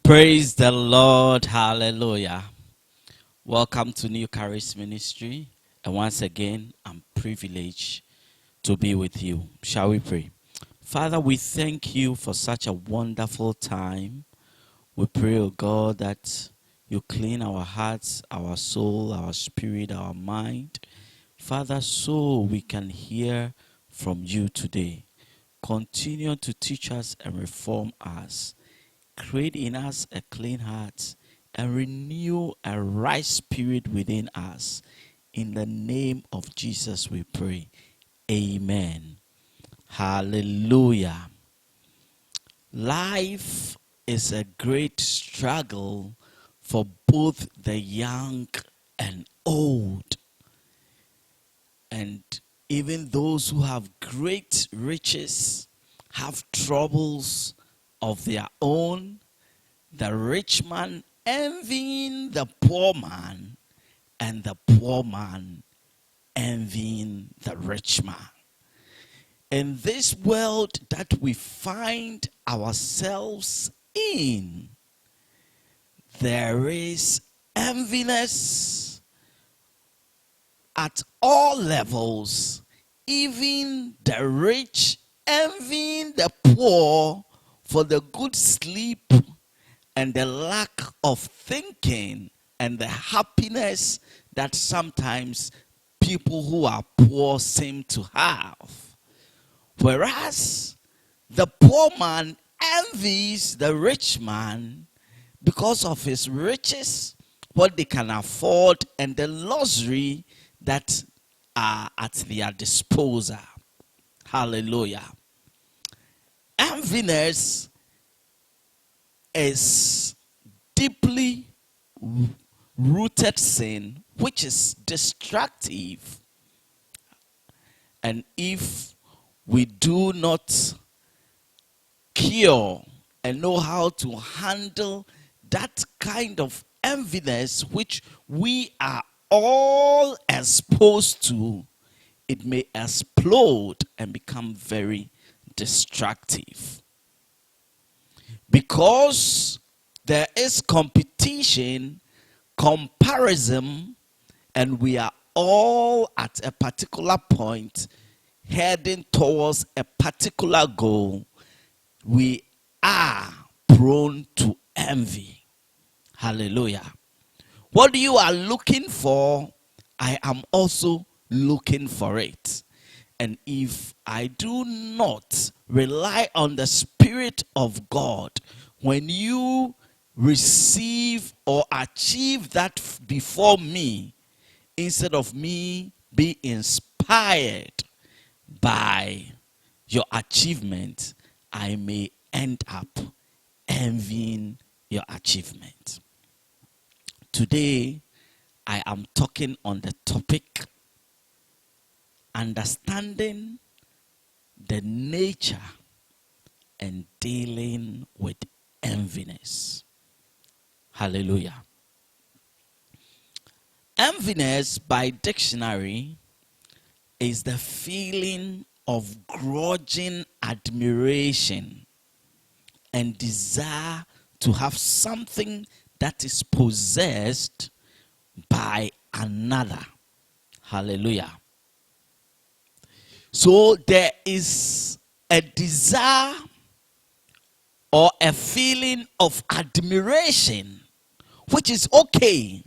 Praise the Lord. Hallelujah. Welcome to New Charis Ministry. And once again, I'm privileged to be with you. Shall we pray? Father, we thank you for such a wonderful time. We pray, oh God, that you clean our hearts, our soul, our spirit, our mind. Father, so we can hear from you today. Continue to teach us and reform us. Create in us a clean heart and renew a right spirit within us. In the name of Jesus we pray. Amen. Hallelujah. Life is a great struggle for both the young and old. And even those who have great riches have troubles of their own, the rich man envying the poor man, and the poor man envying the rich man. In this world that we find ourselves in, there is enviness at all levels, even the rich envying the poor for the good sleep and the lack of thinking and the happiness that sometimes people who are poor seem to have. Whereas the poor man envies the rich man because of his riches, what they can afford, and the luxury that are at their disposal. Hallelujah. Enviness is deeply rooted sin, which is destructive. And if we do not cure and know how to handle that kind of enviness, which we are all exposed to, it may explode and become very destructive. Because there is competition, comparison, and we are all at a particular point heading towards a particular goal, we are prone to envy. Hallelujah. What you are looking for, I am also looking for it. And if I do not rely on the Spirit of God, when you receive or achieve that before me, instead of me being inspired by your achievement, I may end up envying your achievement. Today, I am talking on the topic understanding the nature and dealing with enviness. Hallelujah. Enviness, by dictionary, is the feeling of grudging admiration and desire to have something that is possessed by another. Hallelujah. So there is a desire or a feeling of admiration, which is okay.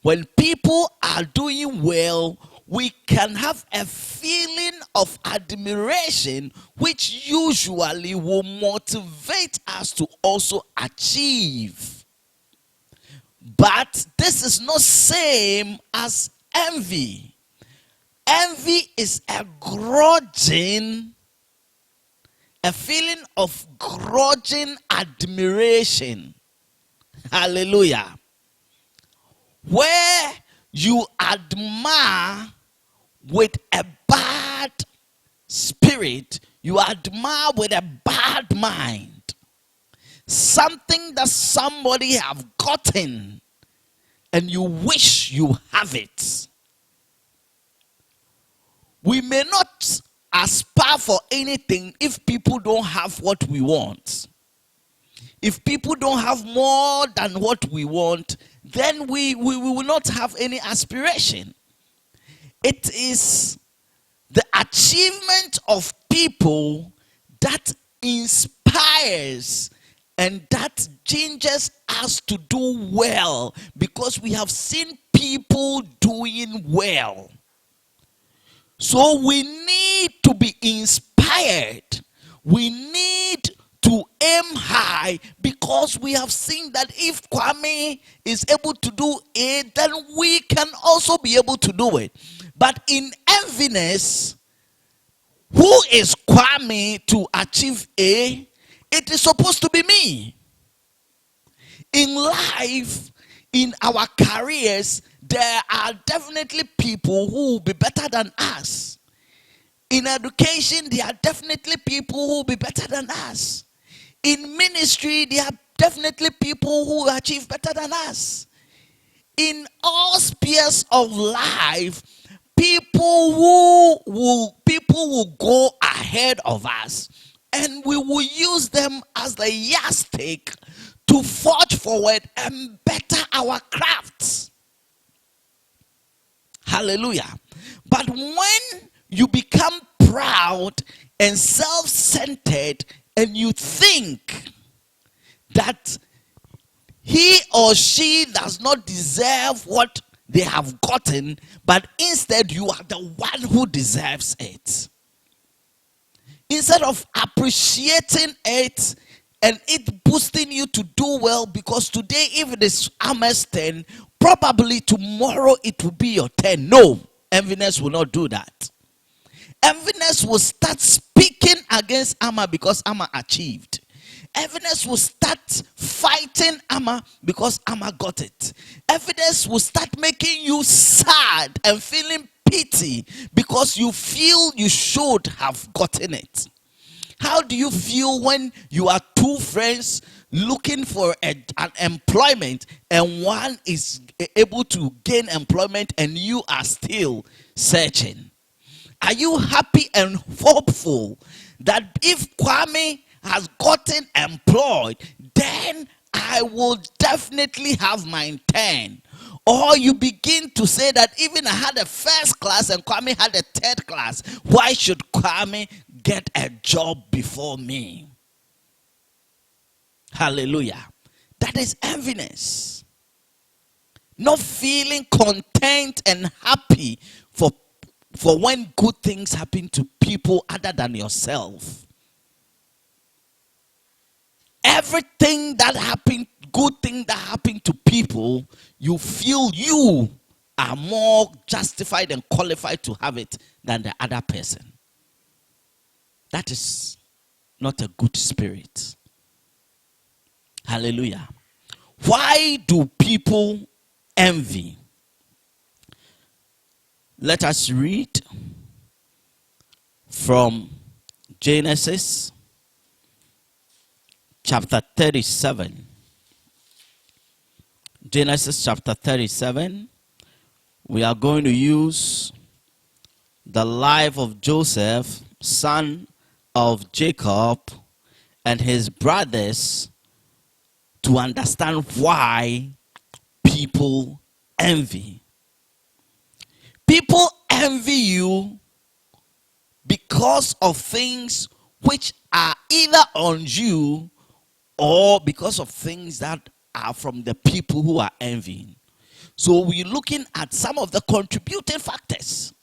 When people are doing well, we can have a feeling of admiration, which usually will motivate us to also achieve. But this is not same as envy. Envy is a feeling of grudging admiration. Hallelujah. Where you admire with a bad spirit, you admire with a bad mind. Something that somebody have gotten and you wish you have it. We may not aspire for anything if people don't have what we want. If people don't have more than what we want, then we will not have any aspiration. It is the achievement of people that inspires and that changes us to do well, because we have seen people doing well. So we need to be inspired. We need to aim high, because we have seen that if Kwame is able to do it, then we can also be able to do it. But in enviness, who is Kwame to achieve A? It is supposed to be me. In life, in our careers, there are definitely people who will be better than us. In education, there are definitely people who will be better than us. In ministry, there are definitely people who will achieve better than us. In all spheres of life, people will go ahead of us, and we will use them as the yardstick to forge forward and better our crafts. Hallelujah. But when you become proud and self-centered, and you think that he or she does not deserve what they have gotten, but instead you are the one who deserves it, instead of appreciating it and it boosting you to do well, because today if it is Ama's turn, probably tomorrow it will be your turn. No, enviness will not do that. Enviness will start speaking against Amma because Amma achieved. Enviness will start fighting Amma because Amma got it. Enviness will start making you sad and feeling pity because you feel you should have gotten it. How do you feel when you are two friends looking for an employment, and one is able to gain employment and you are still searching? Are you happy and hopeful that if Kwame has gotten employed, then I will definitely have my turn? Or you begin to say that even I had a first class and Kwame had a third class, why should Kwame get a job before me? Hallelujah. That is enviness. Not feeling content and happy for when good things happen to people other than yourself. Everything that happened, good thing that happened to people, you feel you are more justified and qualified to have it than the other person. That is not a good spirit. Hallelujah. Why do people envy? Let us read from Genesis chapter 37. Genesis chapter 37. We are going to use the life of Joseph, son of Jacob, and his brothers to understand why people envy. People envy you because of things which are either on you or because of things that are from the people who are envying. So we're looking at some of the contributing factors.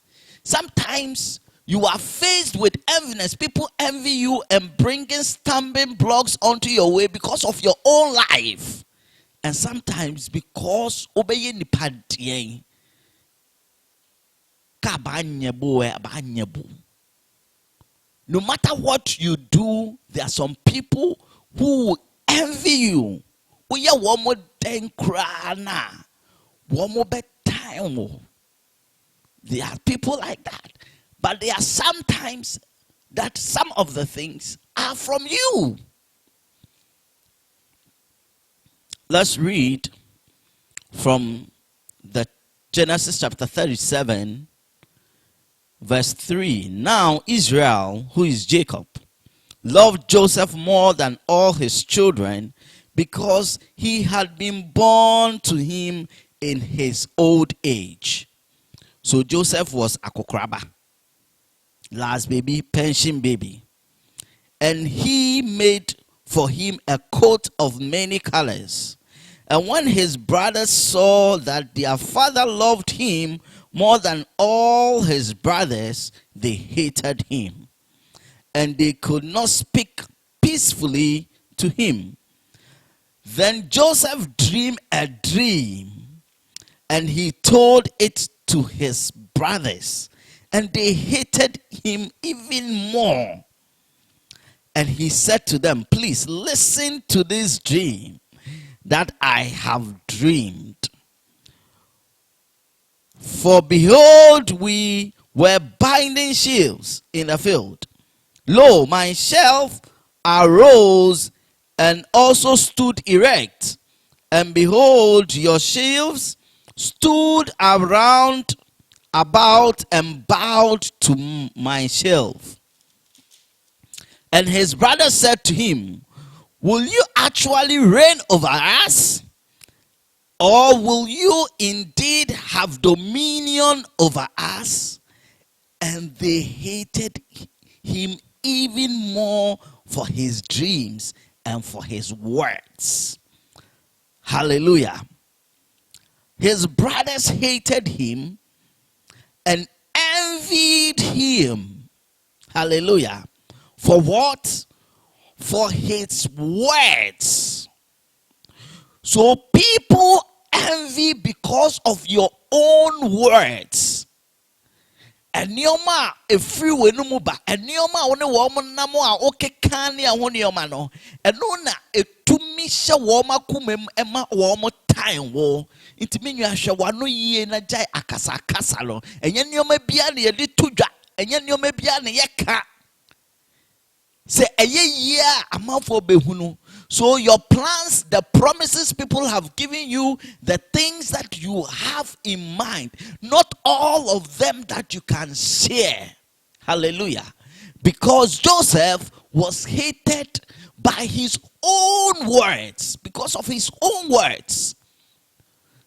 Sometimes you are faced with enviness. People envy you and bringing stumbling blocks onto your way because of your own life. And sometimes because obeying the no matter what you do, there are some people who envy you. There are people like that. But there are sometimes that some of the things are from you. Let's read from the Genesis chapter 37, verse 3. Now Israel, who is Jacob, loved Joseph more than all his children because he had been born to him in his old age. So Joseph was akokraba, last baby, pension baby. And he made for him a coat of many colors. And when his brothers saw that their father loved him more than all his brothers, they hated him. And they could not speak peacefully to him. Then Joseph dreamed a dream, and he told it to his brothers, and they hated him even more. And he said to them, please listen to this dream that I have dreamed. For behold, we were binding sheaves in the field. Lo, my shelf arose and also stood erect. And behold, your sheaves stood around about and bowed to my shelf. And his brother said to him, will you actually reign over us? Or will you indeed have dominion over us? And they hated him even more for his dreams and for his words. Hallelujah. His brothers hated him and envied him. Hallelujah. For what? For his words. So people envy because of your own words. Enioma efri wenumu ba enioma one wo mo namo a okeka ne ho nioma no eno na etumi hye wo makomam ema wo mo time wo intimi nwa hwe wano yie na jai akasa lo enye nioma bia na ye de tudwa enye nioma bia na ye ka se eye yie amafo behunu. So your plans, the promises people have given you, the things that you have in mind, not all of them that you can share. Hallelujah. Because Joseph was hated by his own words, because of his own words.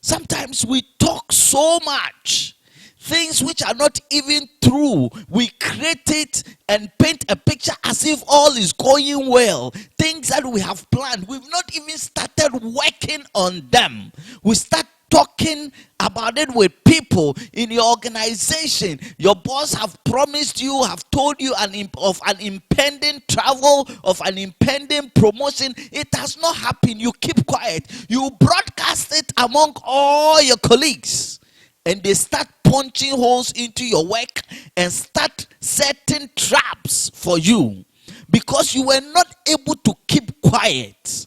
Sometimes we talk so much, things which are not even true. We create it and paint a picture as if all is going well. Things that we have planned, we've not even started working on them. We start talking about it with people in your organization. Your boss have promised you, have told you of an impending travel, of an impending promotion. It has not happened. You keep quiet. You broadcast it among all your colleagues. And they start punching holes into your work and start setting traps for you because you were not able to keep quiet.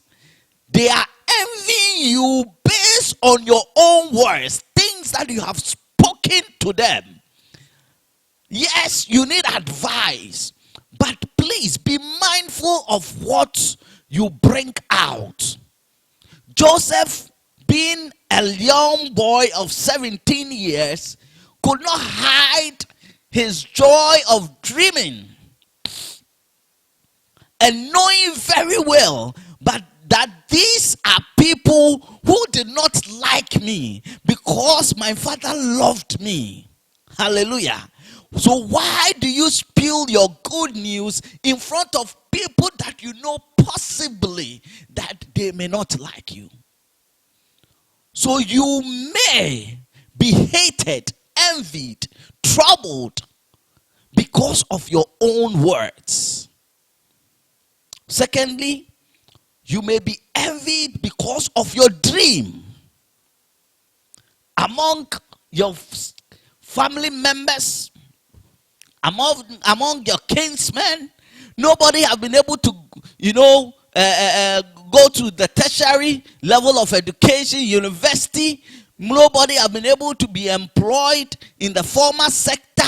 They are envying you based on your own words, things that you have spoken to them. Yes, you need advice, but please be mindful of what you bring out. Joseph, being a young boy of 17 years, could not hide his joy of dreaming and knowing very well but that these are people who did not like me because my father loved me. Hallelujah. So why do you spill your good news in front of people that you know possibly that they may not like you? So you may be hated, envied, troubled because of your own words. Secondly, you may be envied because of your dream. Among your family members, among your kinsmen, nobody have been able to, go to the tertiary level of education, university. Nobody have been able to be employed in the formal sector.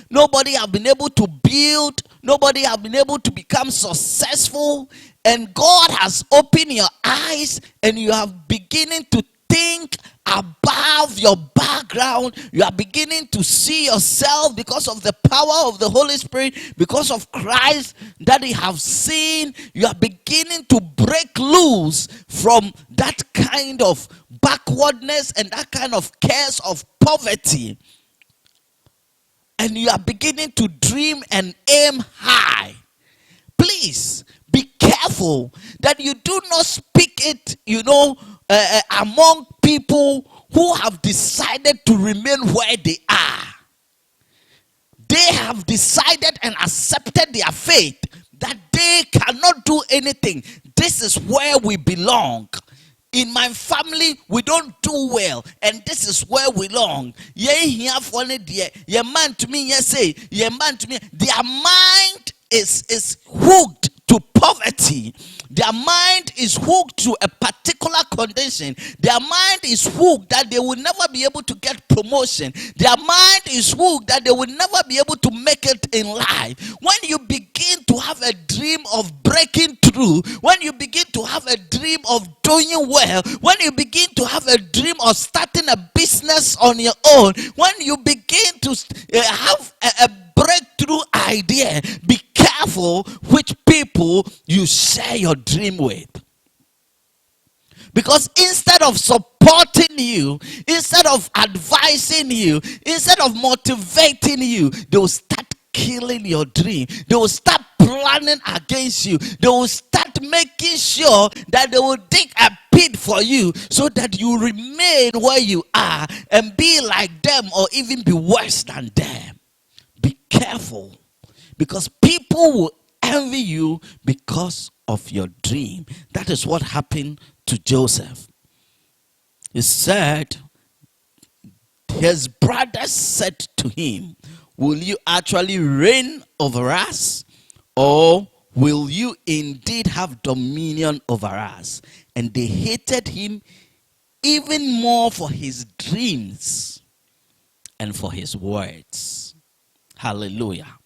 Nobody have been able to build. Nobody have been able to become successful. And God has opened your eyes and you have beginning to think above your background. You are beginning to see yourself because of the power of the Holy Spirit, because of Christ that you have seen. You are beginning to break loose from that kind of backwardness and that kind of curse of poverty. And you are beginning to dream and aim high. Please be careful that you do not speak it, among people who have decided to remain where they are. They have decided and accepted their fate that they cannot do anything. This is where we belong. In my family, we don't do well, and this is where we belong. Their mind is hooked to poverty. Their mind is hooked to a particular condition. Their mind is hooked that they will never be able to get promotion. Their mind is hooked that they will never be able to make it in life. When you begin to have a dream of breaking through, when you begin to have a dream of doing well, when you begin to have a dream of starting a business on your own, when you begin to have a breakthrough idea, be careful which people you share your dream with. Because instead of supporting you, instead of advising you, instead of motivating you, they will start killing your dream. They will start planning against you. They will start making sure that they will dig a pit for you so that you remain where you are and be like them or even be worse than them. Be careful, because people will envy you because of your dream. That is what happened to Joseph. He said, his brothers said to him, will you actually reign over us, or will you indeed have dominion over us? And they hated him even more for his dreams and for his words. Hallelujah.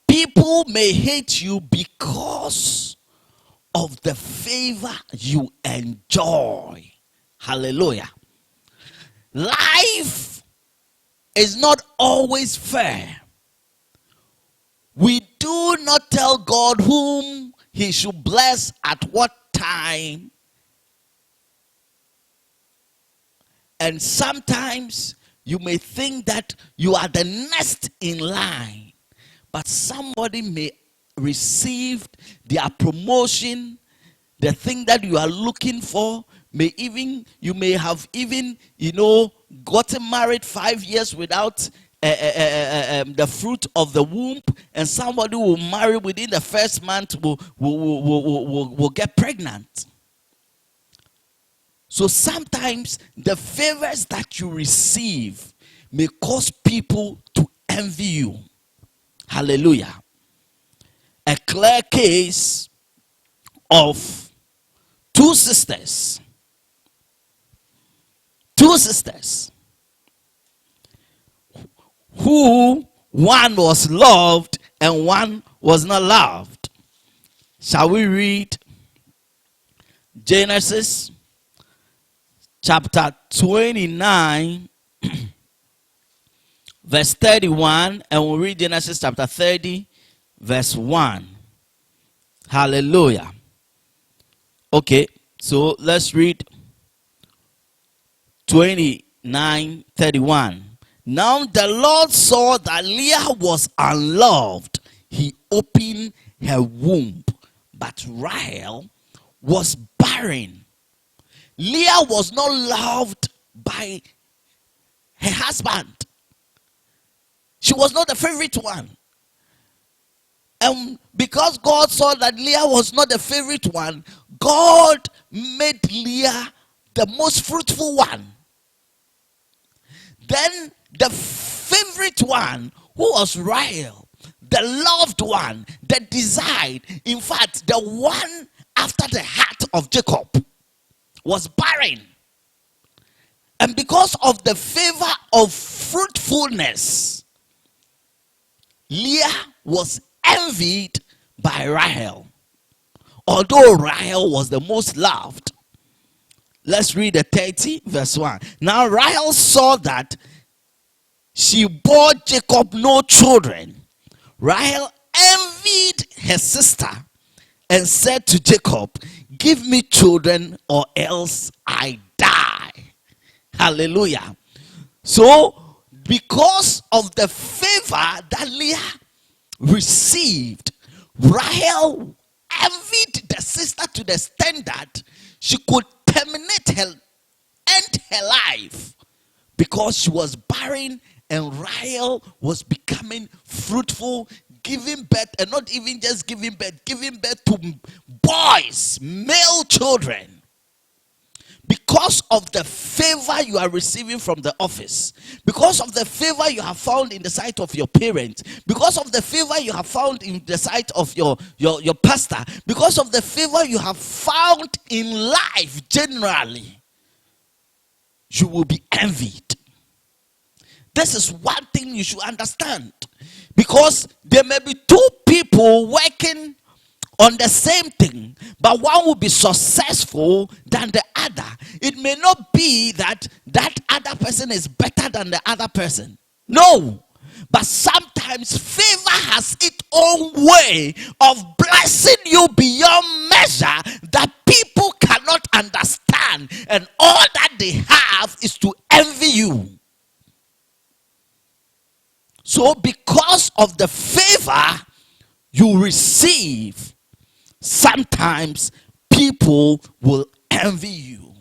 People may hate you because of the favor you enjoy. Hallelujah. Life is not always fair. We do not tell God whom he should bless at what time. And sometimes you may think that you are the next in line, but somebody may receive their promotion, the thing that you are looking for. You may have even gotten married 5 years without the fruit of the womb, and somebody will marry within the first month, will get pregnant. So sometimes the favors that you receive may cause people to envy you. Hallelujah. A clear case of two sisters. Who one was loved and one was not loved. Shall we read Genesis chapter 29 verse 31, and we'll read Genesis chapter 30 verse 1. Hallelujah. Okay, so let's read 29:31. Now the Lord saw that Leah was unloved. He opened her womb, but Rahel was barren. Leah was not loved by her husband. She was not the favorite one. And because God saw that Leah was not the favorite one, God made Leah the most fruitful one. Then the favorite one, who was Rahel, the loved one, the desired, in fact, the one after the heart of Jacob, was barren. And because of the favor of fruitfulness, Leah was envied by Rahel. Although Rahel was the most loved, Let's read the 30 verse 1. Now Rahel saw that she bore Jacob no children. Rahel envied her sister and said to Jacob, give me children or else I die. Hallelujah. So, because of the favor that Leah received, Rahel envied the sister to the extent that she could terminate her, end her life, because she was barren and Rahel was becoming fruitful, giving birth, and not even just giving birth to boys, male children. Because of the favor you are receiving from the office, because of the favor you have found in the sight of your parents, because of the favor you have found in the sight of your pastor, because of the favor you have found in life generally, you will be envied. This is one thing you should understand. Because there may be two people working on the same thing, but one will be successful than the other. It may not be that that other person is better than the other person. No. But sometimes favor has its own way of blessing you beyond measure that people cannot understand. And all that they have is to envy you. So because of the favor you receive, sometimes people will envy you.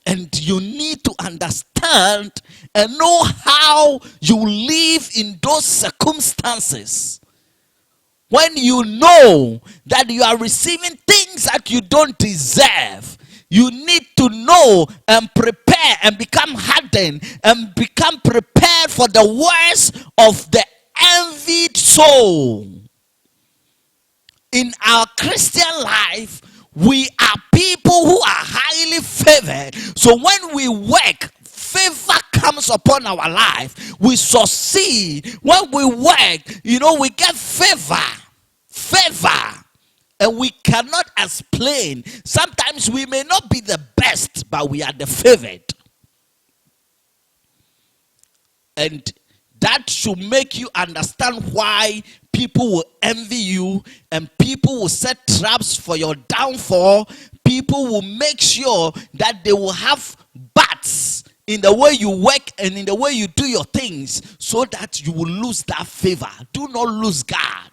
And you need to understand and know how you live in those circumstances. When you know that you are receiving things that you don't deserve, you need to know and prepare and become hardened and become prepared for the worst of the envied soul. In our Christian life, we are people who are highly favored. So when we work, favor comes upon our life. We succeed. When we work, we get favor. And we cannot explain. Sometimes we may not be the best, but we are the favored. And that should make you understand why people will envy you and people will set traps for your downfall. People will make sure that they will have bats in the way you work and in the way you do your things, so that you will lose that favor. Do not lose God.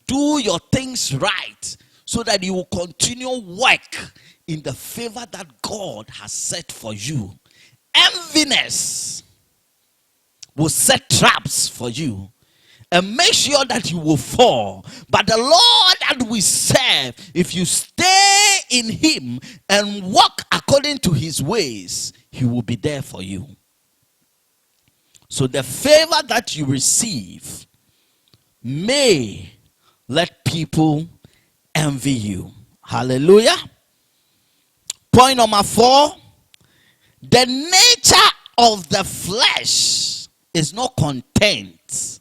Do your things right so that you will continue work in the favor that God has set for you. Enviness will set traps for you and make sure that you will fall. But the Lord that we serve, if you stay in him and walk according to his ways, he will be there for you. So the favor that you receive may let people envy you. Hallelujah. Point number 4. The nature of the flesh is not content.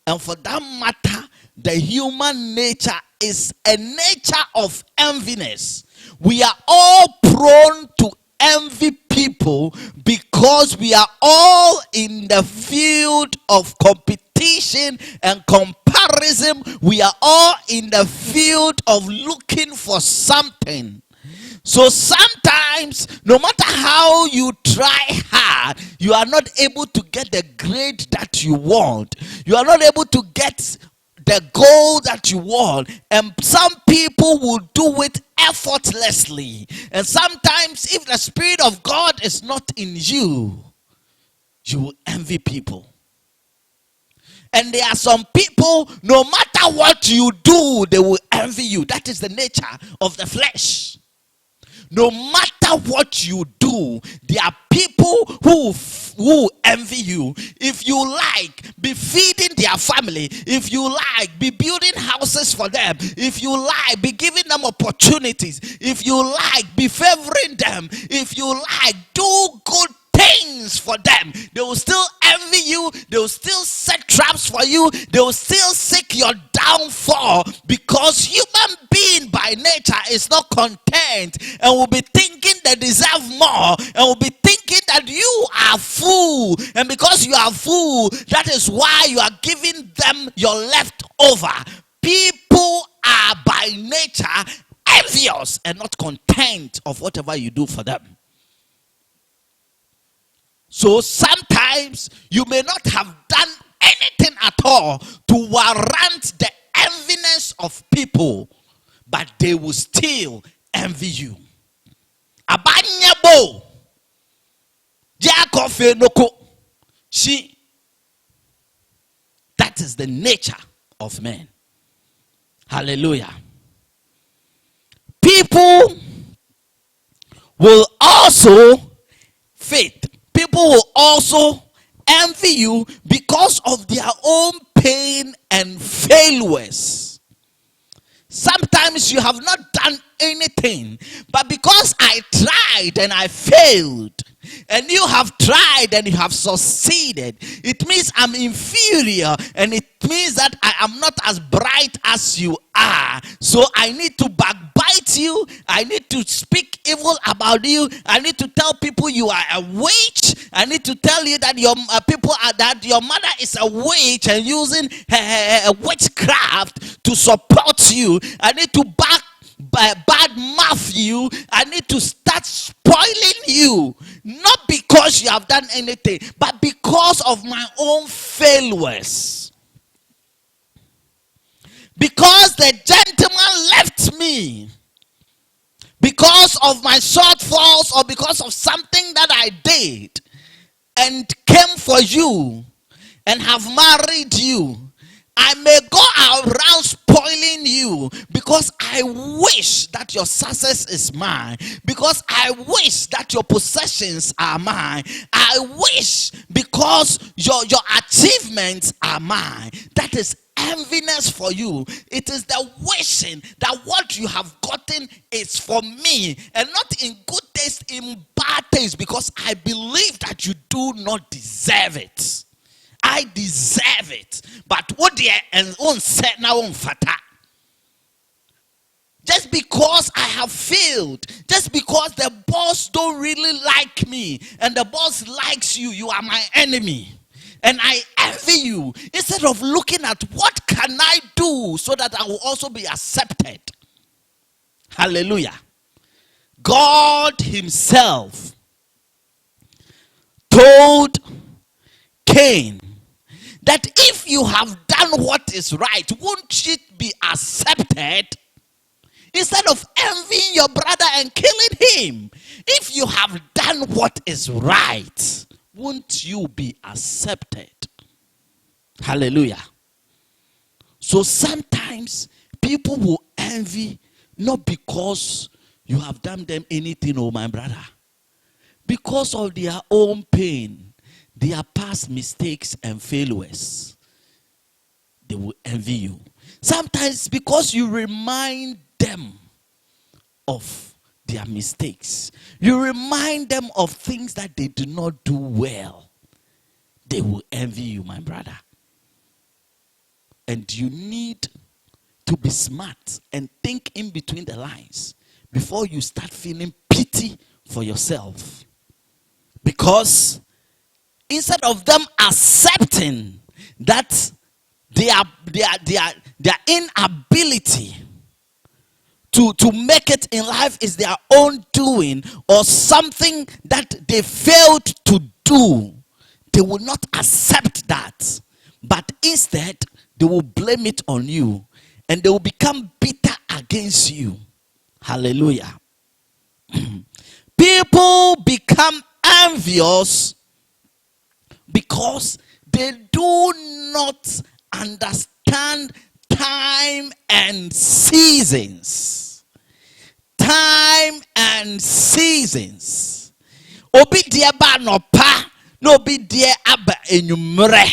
And for that matter, the human nature is a nature of enviness. We are all prone to envy people because we are all in the field of competition and comparison. We are all in the field of looking for something. So sometimes, no matter how you try hard, you are not able to get the grade that you want. You are not able to get the goal that you want. And some people will do it effortlessly. And sometimes, if the Spirit of God is not in you, you will envy people. And there are some people, no matter what you do, they will envy you. That is the nature of the flesh. No matter what you do, there are people who envy you. If you like, be feeding their family. If you like, be building houses for them. If you like, be giving them opportunities. If you like, be favoring them. If you like, do good things for them. They will still envy you. They will still set traps for you. They will still seek your downfall, because human being by nature is not content and will be thinking they deserve more, and will be thinking that you are full, and because you are full, that is why you are giving them your leftover. People are by nature envious and not content of whatever you do for them. So sometimes you may not have done anything at all to warrant the enviness of people, but they will still envy you. Abanyabo Jacofe noko. That is the nature of men. Hallelujah. People will also people will also envy you because of their own pain and failures. Sometimes you have not done anything, but because I tried and I failed, and you have tried and you have succeeded, it means I'm inferior, and it means that I am not as bright as you are. So I need to backbite you. I need to speak evil about you. I need to tell people you are a witch. I need to tell you that your people are that your mother is a witch and using her witchcraft to support you. I need to bad mouth you. I need to start spoiling you, not because you have done anything, but because of my own failures. Because the gentleman left me because of my shortfalls, or because of something that I did, and came for you and have married you, I may go around spoiling you because I wish that your success is mine, because I wish that your possessions are mine, I wish because your achievements are mine. That is enviness for you. It is the wishing that what you have gotten is for me, and not in good taste, in bad taste, because I believe that you do not deserve it. I deserve it. But what they and on set now on fata. Just because I have failed, just because the boss don't really like me, and the boss likes you, you are my enemy. And I envy you. Instead of looking at what can I do so that I will also be accepted. Hallelujah. God himself told Cain that if you have done what is right, won't it be accepted? Instead of envying your brother and killing him, if you have done what is right, won't you be accepted? Hallelujah. So sometimes people will envy not because you have done them anything, oh my brother, because of their own pain, their past mistakes and failures. They will envy you. Sometimes because you remind them of their mistakes, you remind them of things that they do not do well, they will envy you, my brother. And you need to be smart and think in between the lines before you start feeling pity for yourself. Because instead of them accepting that their inability to make it in life is their own doing, or something that they failed to do, they will not accept that. But instead, they will blame it on you, and they will become bitter against you. Hallelujah. People become envious because they do not understand time and seasons. Time and seasons. Obi dia ba no pa, no obi dia aba enyumre.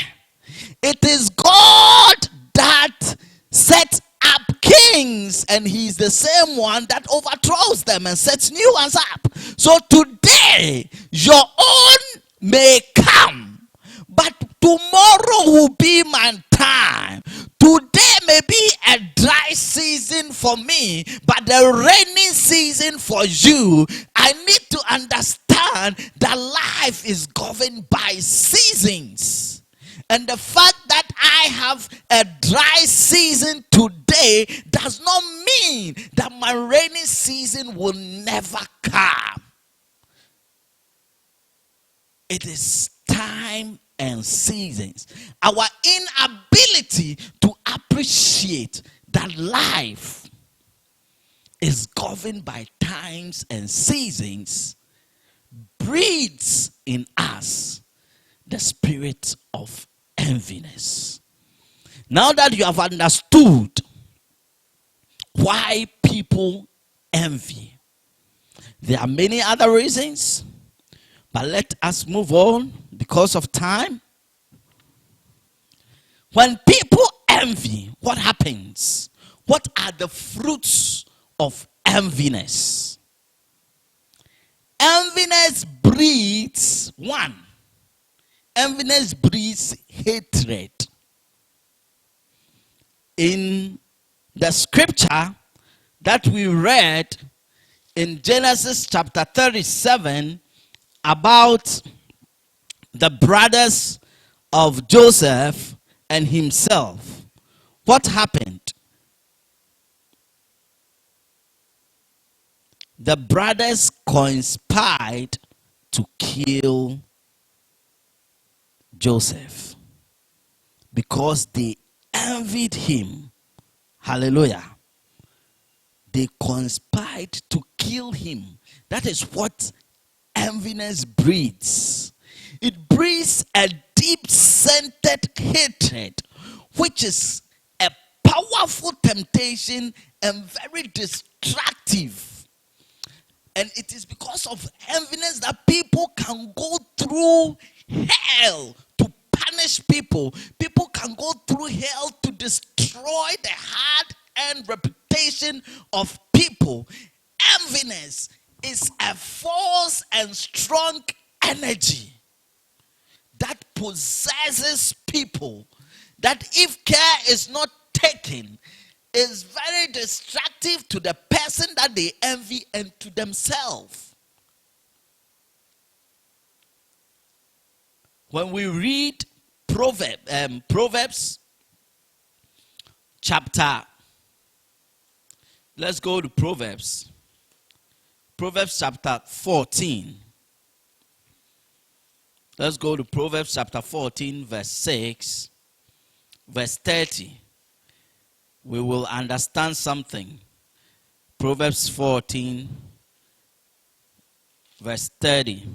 It is God that sets up kings, and he's the same one that overthrows them and sets new ones up. So today, your own may come, but tomorrow will be my time. Today may be a dry season for me, but the rainy season for you. I need to understand that life is governed by seasons. And the fact that I have a dry season today does not mean that my rainy season will never come. It is time and seasons. Our inability to appreciate that life is governed by times and seasons breeds in us the spirit of enviness. Now that you have understood why people envy, there are many other reasons, but let us move on because of time. When people envy, what happens? What are the fruits of enviness? Enviness breeds one. Enviness breeds hatred. In the scripture that we read in Genesis chapter 37 about the brothers of Joseph and himself, what happened? The brothers conspired to kill Joseph because they envied him. Hallelujah. They conspired to kill him. That is what enviness breeds. It breeds a deep-centered hatred, which is a powerful temptation and very destructive. And it is because of enviness that people can go through hell to punish people. People can go through hell to destroy the heart and reputation of people. Enviness is a false and strong energy that possesses people, that if care is not taken, is very destructive to the person that they envy and to themselves. When we read Proverbs chapter, let's go to Proverbs chapter 14. Let's go to Proverbs chapter 14, verse 6, verse 30. We will understand something. Proverbs 14, verse 30.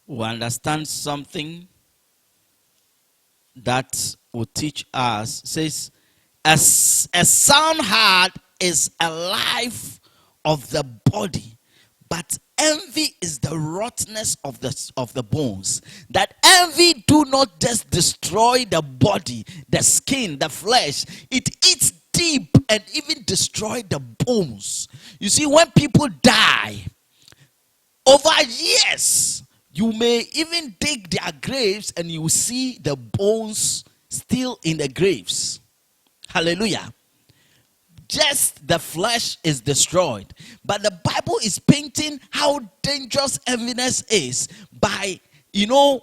We'll understand something that will teach us. It says, a sound heart is a life of the body, but envy is the rottenness of the bones. That envy do not just destroy the body, the skin, the flesh. It eats deep and even destroy the bones. You see, when people die, over years, you may even dig their graves and you will see the bones still in the graves. Hallelujah. Just the flesh is destroyed. But the Bible is painting how dangerous enviness is by, doing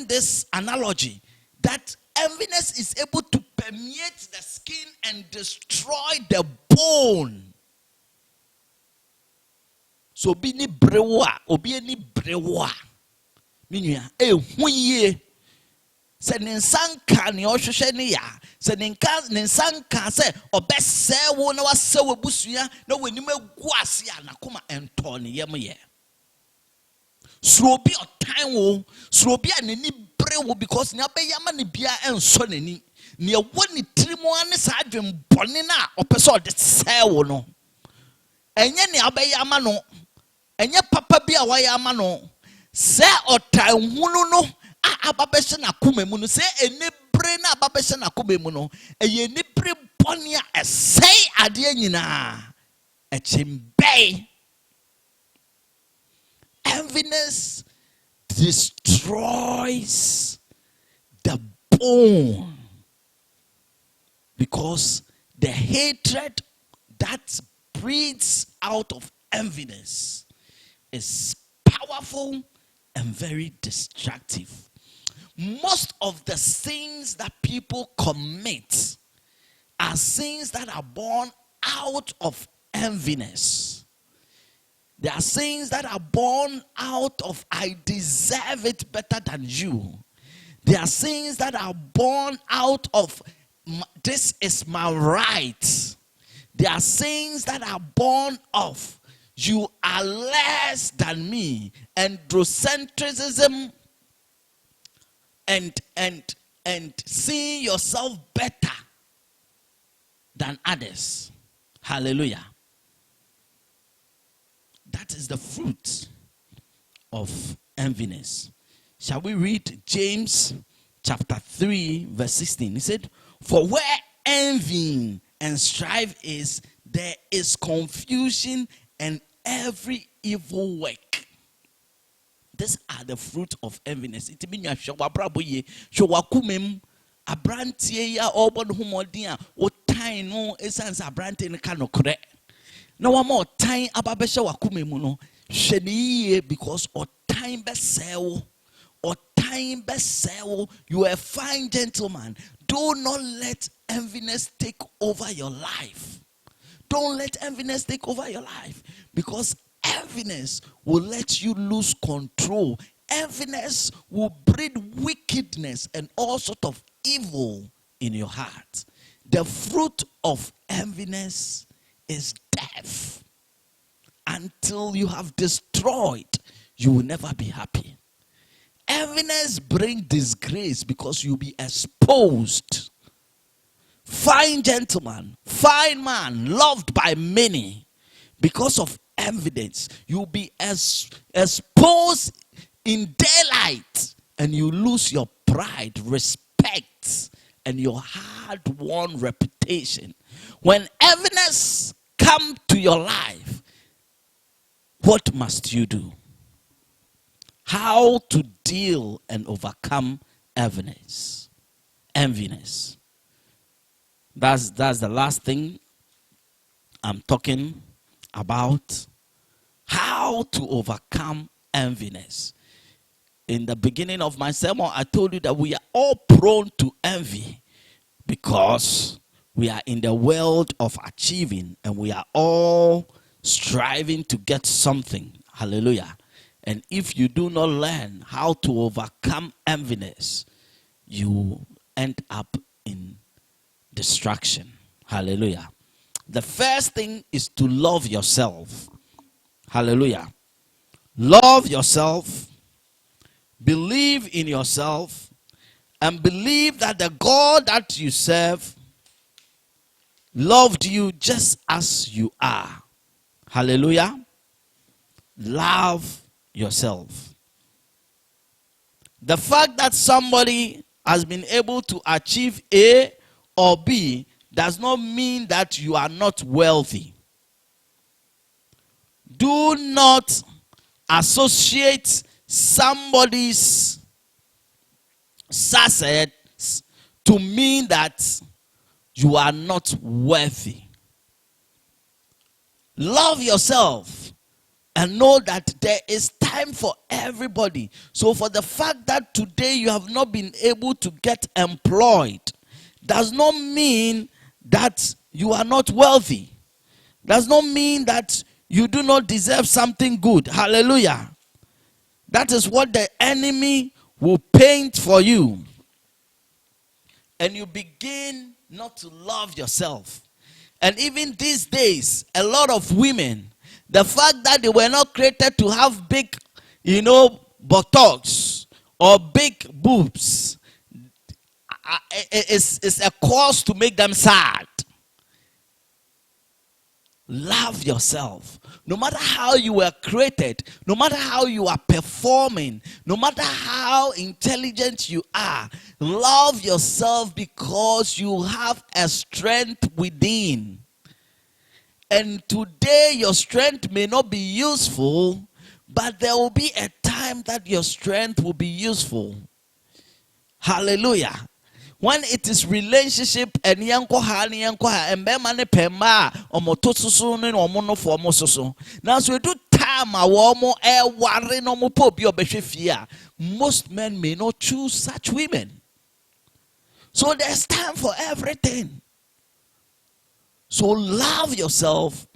this analogy that enviness is able to permeate the skin and destroy the bone. So be ni brewa, obi ni brewa. Minya huye. Se ninsanka ni ohwehwe ni ya. Se ninsanka se obese wo na wase wo busua na wanim egu ase a nakoma ento ne yem ye. Surobi otan wo, surobi anani brewo because ne abeyama ne bia enso nani. Ne wo ne tirimo ane sa adwen bone na opese ode se wo no. Enye ne abeyama no. Enye papa bi a wayama no. Se otan hunu no. Ababeshe na kume mu no se enibre na ababeshe na kume mu no eye enibre bone a esei ade nyina echimbe. Enviness destroys the bone. Because the hatred that breeds out of enviness is powerful and very destructive. Most of the sins that people commit are sins that are born out of enviness. There are sins that are born out of I deserve it better than you. There are sins that are born out of this is my right. There are sins that are born of you are less than me. Androcentrism and seeing yourself better than others. Hallelujah. That is the fruit of enviness. Shall we read James chapter 3 verse 16? He said, for where envy and strife is, there is confusion and every evil work. These are the fruit of enviness. It means you show abraboye, show wakumem, abrantie ya obon humodia, o time no essence abrante ne kano kre. No one more time ababesha wakumem no, sheniye because o time besel, or time besel, you are a fine gentleman. Do not let enviness take over your life. Don't let enviness take over your life, because enviness will let you lose control. Enviness will breed wickedness and all sort of evil in your heart. The fruit of enviness is death. Until you have destroyed, you will never be happy. Enviness brings disgrace because you'll be exposed. Fine gentleman, fine man, loved by many, because of evidence, you'll be exposed in daylight, and you lose your pride, respect, and your hard-won reputation. When evidence come to your life, what must you do? How to deal and overcome enviness. That's the last thing I'm talking about. How to overcome enviness. In the beginning of my sermon, I told you that we are all prone to envy because we are in the world of achieving, and we are all striving to get something. Hallelujah. And if you do not learn how to overcome enviness, you end up in destruction. Hallelujah. The first thing is to love yourself. Hallelujah. Love yourself. Believe in yourself. And believe that the God that you serve loved you just as you are. Hallelujah. Love yourself. The fact that somebody has been able to achieve A or B does not mean that you are not wealthy. Do not associate somebody's success to mean that you are not worthy. Love yourself and know that there is time for everybody. So for the fact that today you have not been able to get employed does not mean that you are not wealthy. Does not mean that you do not deserve something good. Hallelujah. That is what the enemy will paint for you. And you begin not to love yourself. And even these days, a lot of women, the fact that they were not created to have big, buttocks or big boobs is a cause to make them sad. Love yourself. No matter how you were created, no matter how you are performing, no matter how intelligent you are, love yourself because you have a strength within. And today your strength may not be useful, but there will be a time that your strength will be useful. Hallelujah. When it is relationship and yanko ha and bema ne pema omoto susu ne omo for omo susu. Now so we do time a womo worry no mo po bi obehwe fie. Most men may not choose such women. So there's time for everything. So love yourself,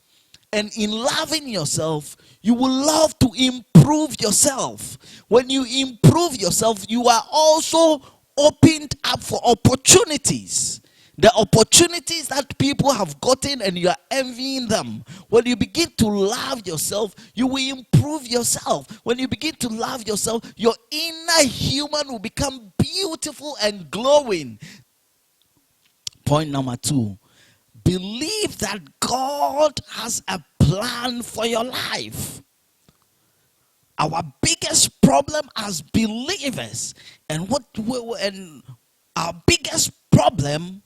and in loving yourself, you will love to improve yourself. When you improve yourself, you are also opened up for opportunities. The opportunities that people have gotten and you are envying them. When you begin to love yourself, you will improve yourself. When you begin to love yourself, your inner human will become beautiful and glowing. Point number 2. Believe that God has a plan for your life. Our biggest problem as believers, and our biggest problem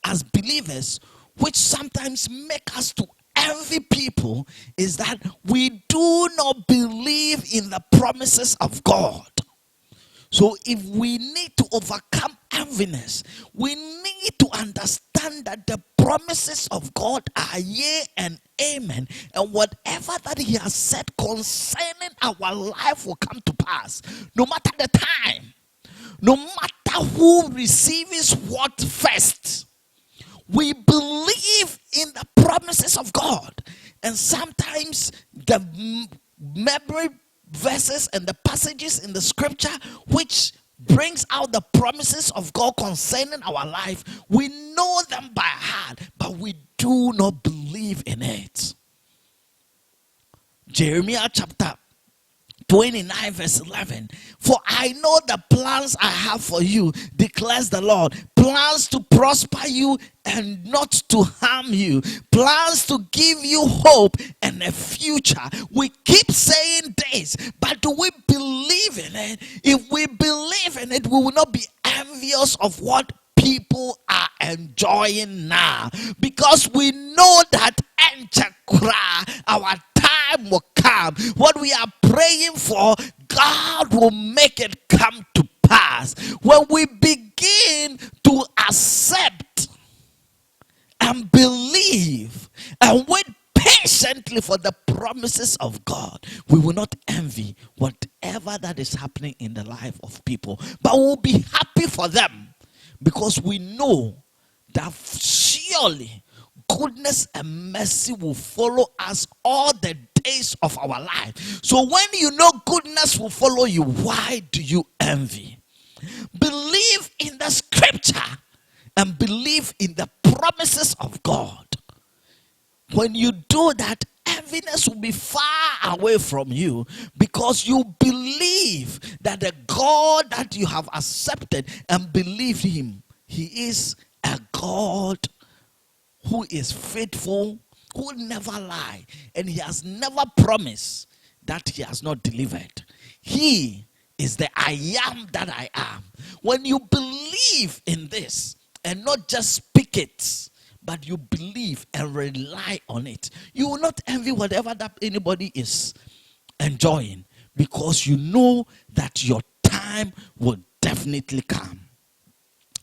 as believers, which sometimes make us to envy people, is that we do not believe in the promises of God. So if we need to overcome enviness, we need to understand that the promises of God are yea and amen. And whatever that he has said concerning our life will come to pass. No matter the time, no matter who receives what first. We believe in the promises of God. And sometimes the memory verses and the passages in the scripture which brings out the promises of God concerning our life, we know them by heart, but we do not believe in it. Jeremiah chapter 29 verse 11. For I know the plans I have for you, declares the Lord. Plans to prosper you and not to harm you. Plans to give you hope and a future. We keep saying this, but do we believe in it? If we believe in it, we will not be envious of what people are enjoying now, because we know that our time will come. What we are praying for, God will make it come to pass. When we begin to accept and believe and wait patiently for the promises of God, we will not envy whatever that is happening in the life of people, but we'll be happy for them, because we know that surely goodness and mercy will follow us all the days of our life. So when you know goodness will follow you, why do you envy? Believe in the scripture and believe in the promises of God. When you do that, enviness will be far away from you, because you believe that the God that you have accepted and believe him, he is a God who is faithful, who will never lie, and he has never promised that he has not delivered. He is the I am that I am. When you believe in this and not just speak it, but you believe and rely on it, you will not envy whatever that anybody is enjoying, because you know that your time will definitely come.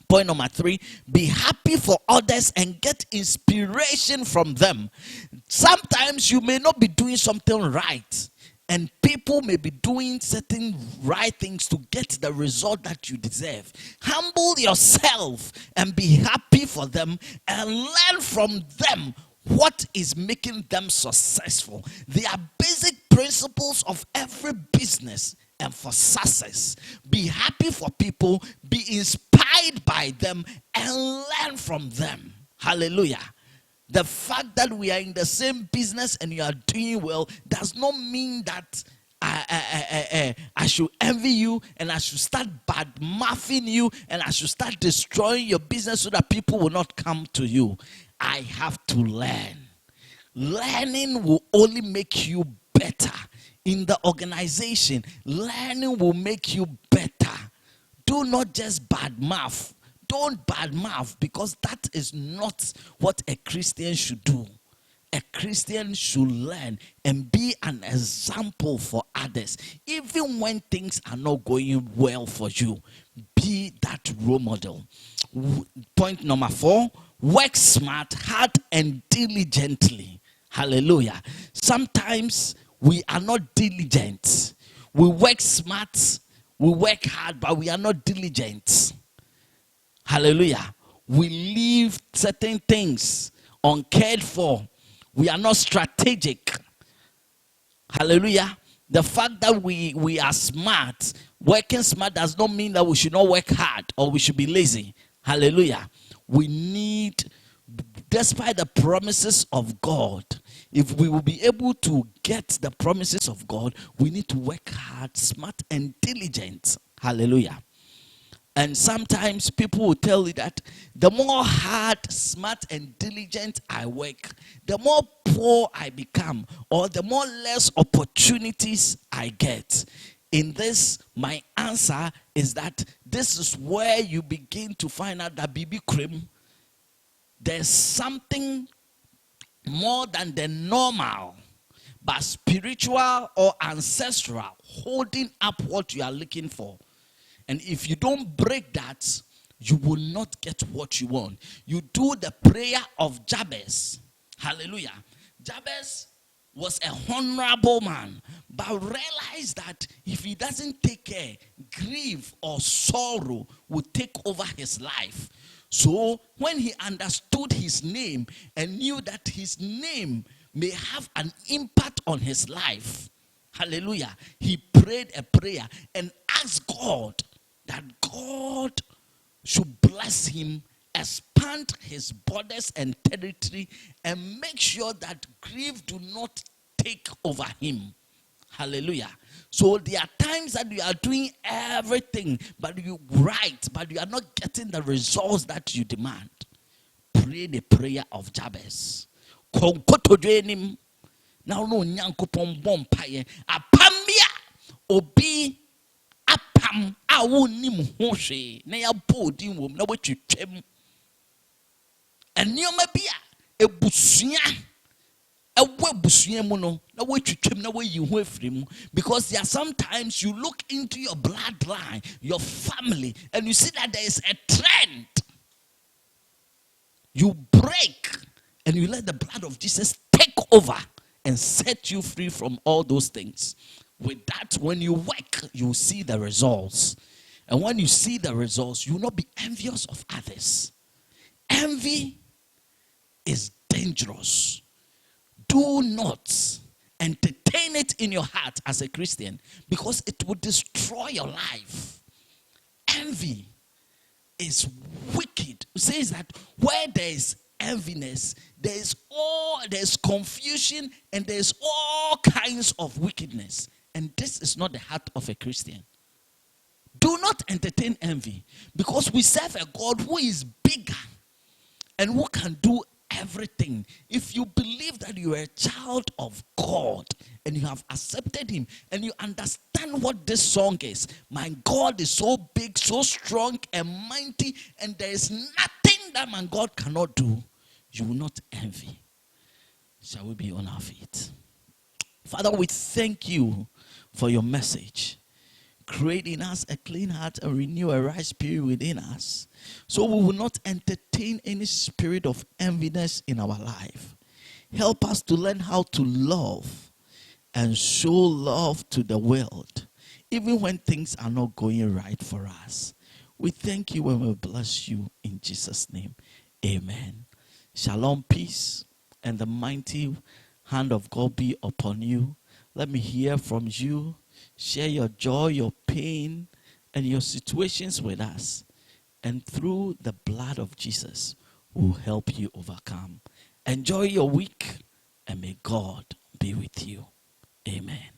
Point number 3, be happy for others and get inspiration from them. Sometimes you may not be doing something right, and people may be doing certain right things to get the result that you deserve. Humble yourself and be happy for them, and learn from them what is making them successful. They are basic principles of every business and for success. Be happy for people, be inspired by them, and learn from them. Hallelujah. The fact that we are in the same business and you are doing well does not mean that I should envy you, and I should start bad mouthing you, and I should start destroying your business so that people will not come to you. I have to learn. Learning will only make you better in the organization. Learning will make you better. Do not just bad mouth. Don't bad mouth, because that is not what a Christian should do. A Christian should learn and be an example for others. Even when things are not going well for you, be that role model. Point number 4, work smart, hard, and diligently. Hallelujah. Sometimes we are not diligent. We work smart, we work hard, but we are not diligent. Hallelujah. We leave certain things uncared for. We are not strategic. Hallelujah. The fact that we are smart, working smart does not mean that we should not work hard or we should be lazy. Hallelujah. We need, despite the promises of God, if we will be able to get the promises of God, we need to work hard, smart, and diligent. Hallelujah. And sometimes people will tell you that the more hard, smart, and diligent I work, the more poor I become, or the more less opportunities I get. In this, my answer is that this is where you begin to find out that BB Cream, there's something more than the normal, but spiritual or ancestral, holding up what you are looking for. And if you don't break that, you will not get what you want. You do the prayer of Jabez. Hallelujah. Jabez was a honorable man, but realized that if he doesn't take care, grief or sorrow will take over his life. So when he understood his name and knew that his name may have an impact on his life, hallelujah, he prayed a prayer and asked God that God should bless him, expand his borders and territory, and make sure that grief do not take over him. Hallelujah. So there are times that you are doing everything, but you but you are not getting the results that you demand. Pray the prayer of Jabez. Now no nyankopon bompaye apamia obi apam a wonim ho hwe na ya bodin wom na wetwetwam enioma bia ebusua ewe busua mu no na wetwetwam na wayi ho afiri mu, because there are sometimes you look into your bloodline, your family, and you see that there is a trend. You break and you let the blood of Jesus take over and set you free from all those things. With that, when you work, you see the results. And when you see the results, you will not be envious of others. Envy is dangerous. Do not entertain it in your heart as a Christian, because it will destroy your life. Envy is wicked. It says that where there is enviness, there's confusion, and there's all kinds of wickedness. And this is not the heart of a Christian. Do not entertain envy, because we serve a God who is bigger and who can do everything. If you believe that you are a child of God and you have accepted him and you understand what this song is, my God is so big, so strong and mighty, and there is nothing that my God cannot do, you will not envy. Shall we be on our feet? Father, we thank you for your message. Create in us a clean heart and renew a right spirit within us, so we will not entertain any spirit of enviness in our life. Help us to learn how to love and show love to the world, even when things are not going right for us. We thank you and we bless you in Jesus' name. Amen. Shalom, peace, and the mighty hand of God be upon you. Let me hear from you. Share your joy, your pain, and your situations with us. And through the blood of Jesus, we'll help you overcome. Enjoy your week, and may God be with you. Amen.